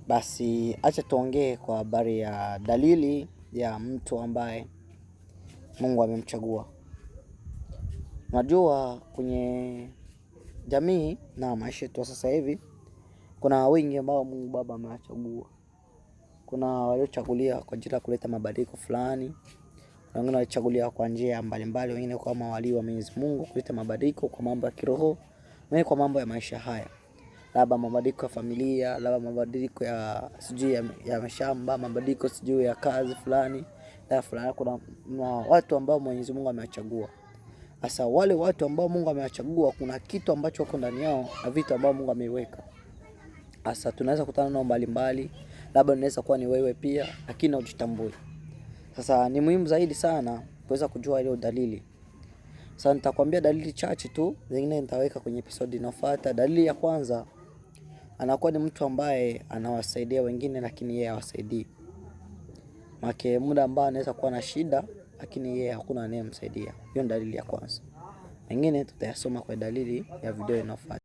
Basi acha tuongee kwa habari ya dalili ya mtu ambaye Mungu amemchagua. Unajua kwenye jamii na maisha yetu sasa hivi kuna wengi ambao Mungu Baba amewachagua. Kuna waliochagulia kwa ajili ya kuleta mabadiliko fulani. Wengine walichagulia kwa njia mbalimbali, wengine kama wali wa Mwenyezi Mungu kuleta mabadiliko kwa mambo ya kiroho, wengine kwa mambo ya maisha haya. Labda mabadiliko ya familia, labda mabadiliko ya mashamba, mabadiliko sijui ya kazi fulani, kuna watu ambao Mwenyezi Mungu amewachagua. Sasa wale watu ambao Mungu amewachagua, kuna kitu ambacho wako ndani yao na vitu ambao Mungu ameiweka. Sasa tunaweza kutana nao mbalimbali, labda unaweza kuwa ni wewe pia, lakini hujitambui. Sasa ni muhimu zaidi sana kuweza kujua ile dalili. Sasa nitakwambia dalili chache tu, zingine nitaweka kwenye episode inayofuata. Dalili ya kwanza, anakuwa ni mtu ambaye anawasaidia wengine lakini yeye hawasaidii. Maana muda ambao anaweza kuwa na shida lakini yeye hakuna anayemsaidia. Hiyo ni dalili ya kwanza. Mengine tutayasoma kwa dalili ya video inayofuata.